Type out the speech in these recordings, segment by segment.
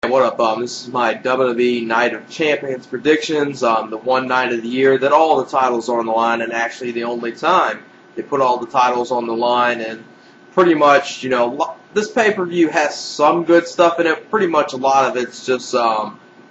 What up? This is my WWE Night of Champions predictions. The one night of the year that all the titles are on the line, and actually the only time they put all the titles on the line. And pretty much, this pay-per-view has some good stuff in it. Pretty much a lot of it's just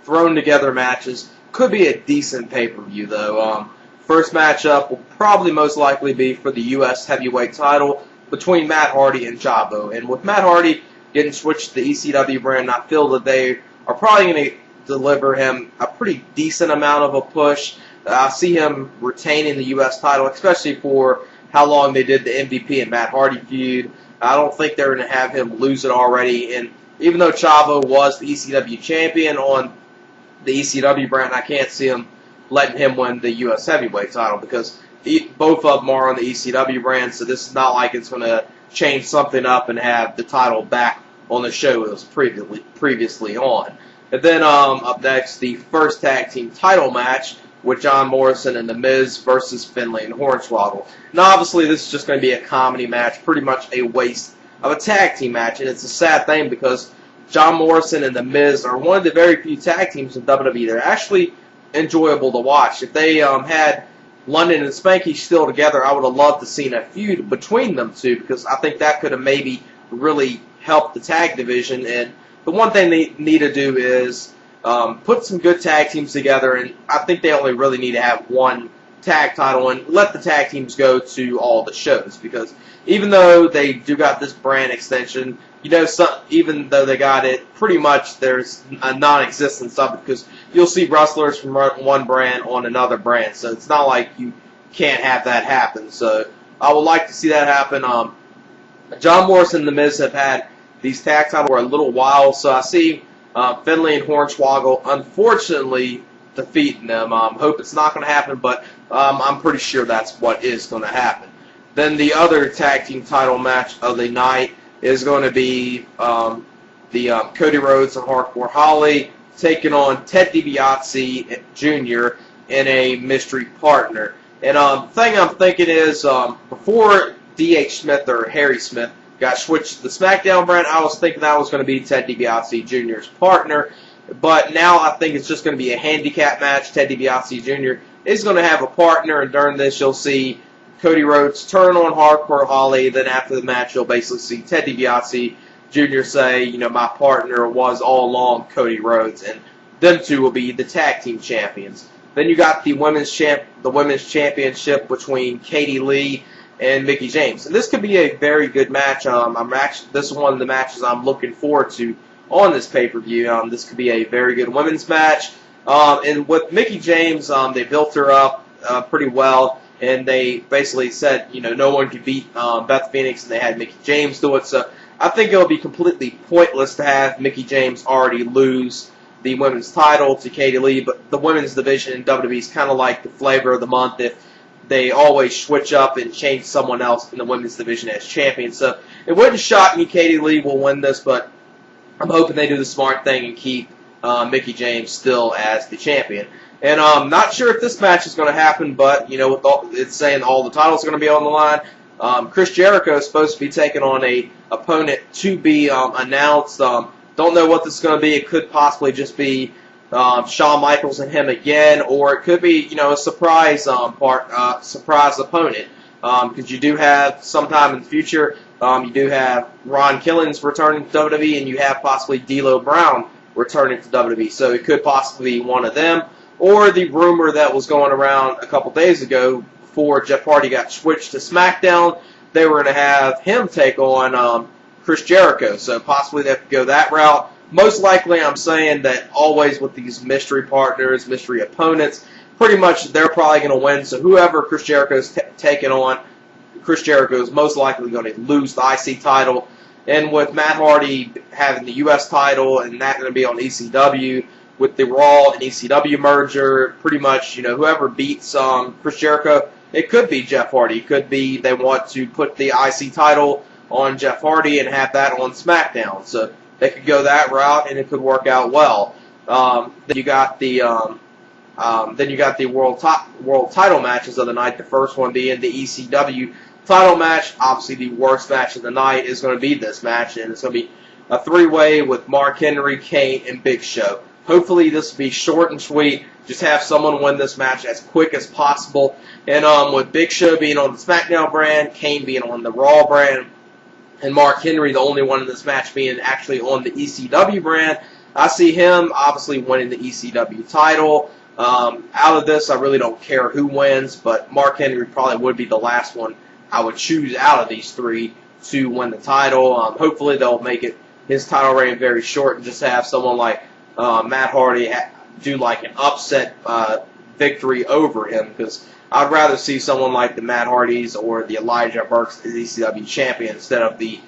thrown together matches. Could be a decent pay-per-view though. First matchup will probably most likely be for the U.S. Heavyweight title between Matt Hardy and Chavo. And with Matt Hardy getting switched to the ECW brand, I feel that they are probably going to deliver him a pretty decent amount of a push. I see him retaining the U.S. title, especially for how long they did the MVP and Matt Hardy feud. I don't think they're going to have him lose it already. And even though Chavo was the ECW champion on the ECW brand, I can't see him letting him win the U.S. Heavyweight title because both of them are on the ECW brand, so this is not like it's going to change something up and have the title back on the show it was previously on. And then up next, the first tag team title match with John Morrison and The Miz versus Finlay and Hornswoggle. Now, obviously, this is just going to be a comedy match, pretty much a waste of a tag team match, and it's a sad thing because John Morrison and The Miz are one of the very few tag teams in WWE. They're actually enjoyable to watch. If they had London and Spanky still together, I would have loved to seen a feud between them two because I think that could have maybe really helped the tag division. And the one thing they need to do is put some good tag teams together, and I think they only really need to have one tag title and let the tag teams go to all the shows because even though they do got this brand extension, even though they got it, pretty much there's a non-existence of it because you'll see wrestlers from one brand on another brand, so it's not like you can't have that happen. So I would like to see that happen. John Morrison and The Miz have had these tag titles for a little while, so I see Finlay and Hornswoggle unfortunately defeating them. Hope it's not going to happen, but I'm pretty sure that's what is going to happen. Then the other tag team title match of the night is going to be Cody Rhodes and Hardcore Holly taking on Ted DiBiase Jr. in a mystery partner. And the thing I'm thinking is before D.H. Smith or Harry Smith got switched to the SmackDown brand, I was thinking that was going to be Ted DiBiase Jr.'s partner. But now I think it's just going to be a handicap match. Ted DiBiase Jr. is going to have a partner, and during this you'll see Cody Rhodes turn on Hardcore Holly. Then after the match, you'll basically see Ted DiBiase Jr. say, my partner was all along Cody Rhodes, and them two will be the tag team champions. Then you got the women's championship between Katie Lee and Mickie James, and this could be a very good match. This is one of the matches I'm looking forward to on this pay-per-view. This could be a very good women's match. And with Mickie James, they built her up pretty well. And they basically said, no one could beat Beth Phoenix, and they had Mickie James do it. So I think it would be completely pointless to have Mickie James already lose the women's title to Katie Lee. But the women's division in WWE is kind of like the flavor of the month if they always switch up and change someone else in the women's division as champion. So it wouldn't shock me Katie Lee will win this, but I'm hoping they do the smart thing and keep Mickie James still as the champion. And I'm not sure if this match is going to happen, but, it's saying all the titles are going to be on the line. Chris Jericho is supposed to be taking on a opponent to be announced. Don't know what this is going to be. It could possibly just be Shawn Michaels and him again, or it could be, a surprise surprise opponent. Because you do have, sometime in the future, you do have Ron Killings returning to WWE, and you have possibly D'Lo Brown returning to WWE. So it could possibly be one of them. Or the rumor that was going around a couple days ago before Jeff Hardy got switched to SmackDown, they were going to have him take on Chris Jericho. So possibly they could go that route. Most likely I'm saying that always with these mystery partners, mystery opponents, pretty much they're probably going to win. So whoever Chris Jericho's taking on, Chris Jericho is most likely going to lose the IC title. And with Matt Hardy having the U.S. title and that going to be on ECW, with the Raw and ECW merger, pretty much, whoever beats Chris Jericho, it could be Jeff Hardy. It could be they want to put the IC title on Jeff Hardy and have that on SmackDown. So they could go that route, and it could work out well. Then you got the world title matches of the night. The first one being the ECW title match. Obviously, the worst match of the night is going to be this match, and it's going to be a three-way with Mark Henry, Kane, and Big Show. Hopefully this will be short and sweet. Just have someone win this match as quick as possible. And with Big Show being on the SmackDown brand, Kane being on the Raw brand, and Mark Henry, the only one in this match being actually on the ECW brand, I see him obviously winning the ECW title. Out of this, I really don't care who wins, but Mark Henry probably would be the last one I would choose out of these three to win the title. Hopefully they'll make it his title reign very short and just have someone like Matt Hardy do like an upset victory over him, because I'd rather see someone like the Matt Hardys or the Elijah Burks as ECW champion instead of the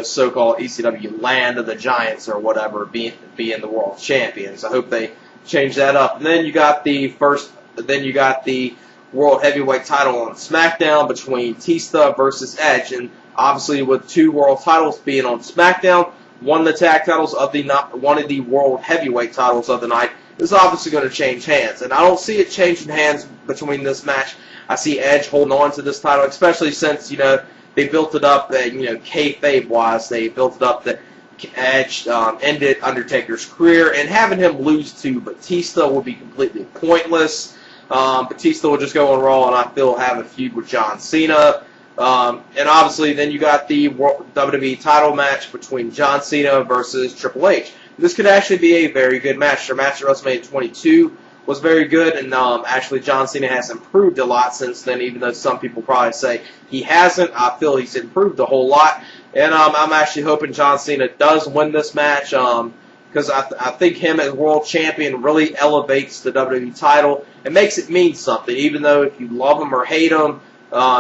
so-called ECW Land of the Giants or whatever being the world champions. I hope they change that up. And then you got the World Heavyweight title on SmackDown between Batista versus Edge, and obviously with two world titles being on SmackDown, one of the tag titles of one of the World Heavyweight titles of the night is obviously going to change hands, and I don't see it changing hands between this match. I see Edge holding on to this title, especially since they built it up that kayfabe wise, they built it up that Edge ended Undertaker's career, and having him lose to Batista will be completely pointless. Batista will just go on Raw and I feel have a feud with John Cena. And obviously then you got the WWE title match between John Cena versus Triple H. This could actually be a very good match. Their match at WrestleMania 22 was very good, and actually John Cena has improved a lot since then, even though some people probably say he hasn't. I feel he's improved a whole lot, and I'm actually hoping John Cena does win this match, because I think him as world champion really elevates the WWE title and makes it mean something. Even though if you love him or hate him,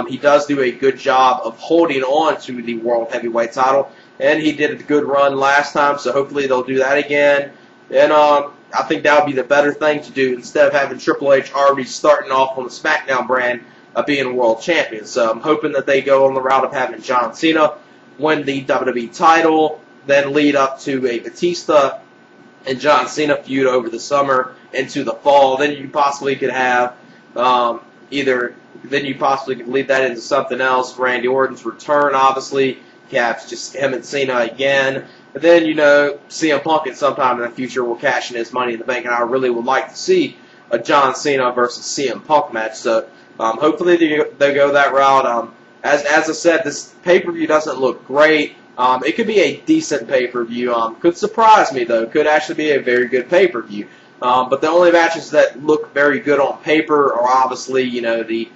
he does do a good job of holding on to the World Heavyweight title, and he did a good run last time, so hopefully they'll do that again. And I think that would be the better thing to do instead of having Triple H already starting off on the SmackDown brand of being world champion. So I'm hoping that they go on the route of having John Cena win the WWE title, then lead up to a Batista and John Cena feud over the summer into the fall. Then you possibly could have then you possibly could lead that into something else. Randy Orton's return, obviously. You have just him and Cena again. And then, CM Punk at some time in the future will cash in his Money in the Bank, and I really would like to see a John Cena versus CM Punk match. So hopefully they go that route. As I said, this pay-per-view doesn't look great. It could be a decent pay-per-view. Could surprise me, though. Could actually be a very good pay-per-view. But the only matches that look very good on paper are obviously, the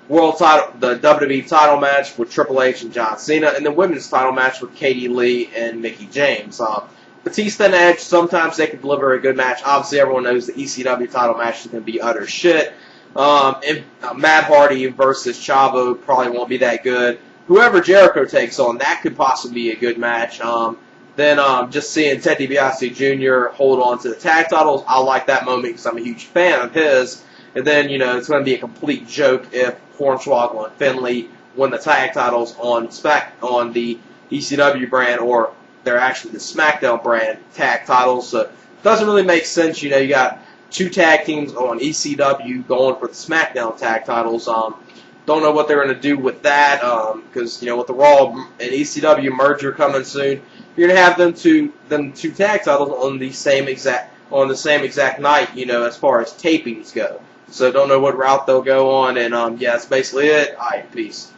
world title, the WWE title match with Triple H and John Cena, and the women's title match with Katie Lee and Mickie James. Batista and Edge, sometimes they can deliver a good match. Obviously, everyone knows the ECW title match is going to be utter shit. And Matt Hardy versus Chavo probably won't be that good. Whoever Jericho takes on, that could possibly be a good match. Then just seeing Ted DiBiase Jr. hold on to the tag titles, I like that moment because I'm a huge fan of his. And then, it's going to be a complete joke if Hornswoggle and Finlay win the tag titles on the ECW brand, or they're actually the SmackDown brand tag titles. So it doesn't really make sense. You got two tag teams on ECW going for the SmackDown tag titles. Don't know what they're going to do with that, because with the Raw and ECW merger coming soon, you're going to have them two tag titles on the same exact night. As far as tapings go. So don't know what route they'll go on, and yeah, that's basically it. All right, peace.